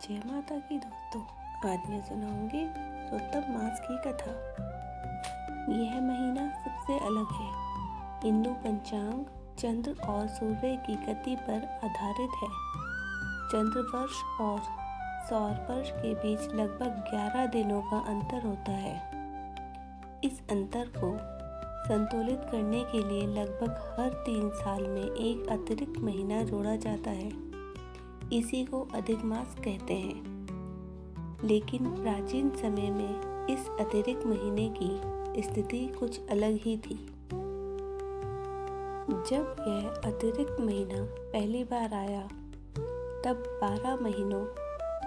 जय माता की दोस्तों, आज मैं सुनाऊंगी पुरुषोत्तम मास की कथा। यह महीना सबसे अलग है। हिंदू पंचांग चंद्र और सूर्य की गति पर आधारित है। चंद्र वर्ष और सौर वर्ष के बीच लगभग 11 दिनों का अंतर होता है। इस अंतर को संतुलित करने के लिए लगभग हर 3 साल में एक अतिरिक्त महीना जोड़ा जाता है। इसी को अधिक मास कहते हैं। लेकिन प्राचीन समय में इस अतिरिक्त महीने की स्थिति कुछ अलग ही थी। जब यह अतिरिक्त महीना पहली बार आया, तब 12 महीनों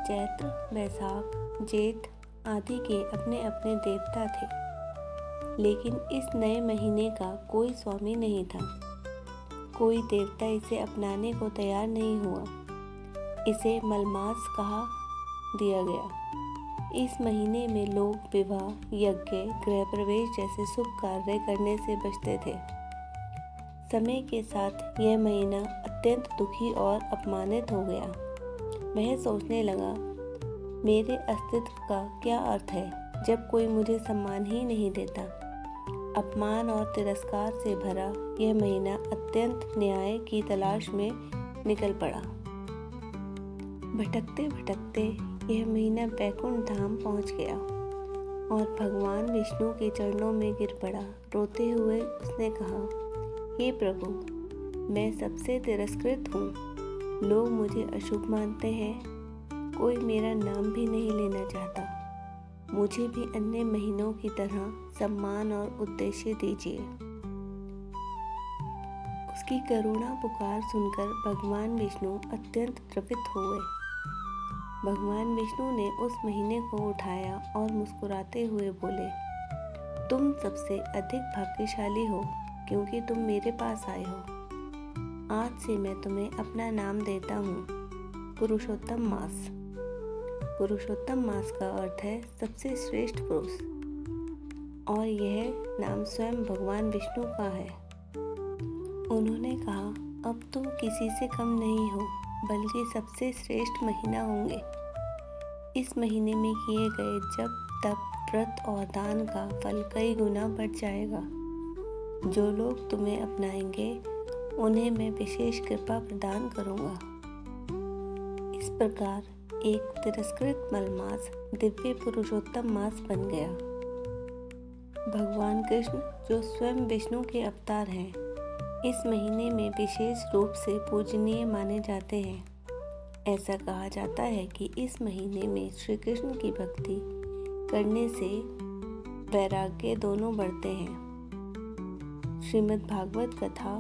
चैत्र, वैशाख, जेठ आदि के अपने अपने देवता थे। लेकिन इस नए महीने का कोई स्वामी नहीं था। कोई देवता इसे अपनाने को तैयार नहीं हुआ। इसे मलमास कहा दिया गया। इस महीने में लोग विवाह, यज्ञ, गृह प्रवेश जैसे शुभ कार्य करने से बचते थे। समय के साथ यह महीना अत्यंत दुखी और अपमानित हो गया। वह सोचने लगा, मेरे अस्तित्व का क्या अर्थ है जब कोई मुझे सम्मान ही नहीं देता। अपमान और तिरस्कार से भरा यह महीना अत्यंत न्याय की तलाश में निकल पड़ा। भटकते भटकते यह महीना वैकुंठ धाम पहुंच गया और भगवान विष्णु के चरणों में गिर पड़ा। रोते हुए उसने कहा, हे प्रभु, मैं सबसे तिरस्कृत हूँ। लोग मुझे अशुभ मानते हैं। कोई मेरा नाम भी नहीं लेना चाहता। मुझे भी अन्य महीनों की तरह सम्मान और उद्देश्य दीजिए। उसकी करुणा पुकार सुनकर भगवान विष्णु अत्यंत द्रवित हो गए। भगवान विष्णु ने उस महीने को उठाया और मुस्कुराते हुए बोले, तुम सबसे अधिक भाग्यशाली हो क्योंकि तुम मेरे पास आए हो। आज से मैं तुम्हें अपना नाम देता हूँ, पुरुषोत्तम मास। पुरुषोत्तम मास का अर्थ है सबसे श्रेष्ठ पुरुष, और यह नाम स्वयं भगवान विष्णु का है। उन्होंने कहा, अब तुम किसी से कम नहीं हो, बल्कि सबसे श्रेष्ठ महीना होंगे। इस महीने में किए गए जप, तप, व्रत और दान का फल कई गुना बढ़ जाएगा। जो लोग तुम्हें अपनाएंगे, उन्हें मैं विशेष कृपा प्रदान करूंगा। इस प्रकार एक तिरस्कृत मलमास दिव्य पुरुषोत्तम मास बन गया। भगवान कृष्ण, जो स्वयं विष्णु के अवतार हैं, इस महीने में विशेष रूप से पूजनीय माने जाते हैं। ऐसा कहा जाता है कि इस महीने में श्री कृष्ण की भक्ति करने से वैराग्य दोनों बढ़ते हैं। श्रीमद् भागवत कथा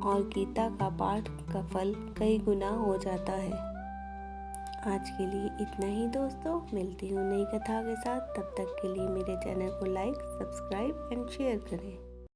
और गीता का पाठ का फल कई गुना हो जाता है। आज के लिए इतना ही दोस्तों। मिलती हूँ नई कथा के साथ। तब तक के लिए मेरे चैनल को लाइक, सब्सक्राइब एंड शेयर करें।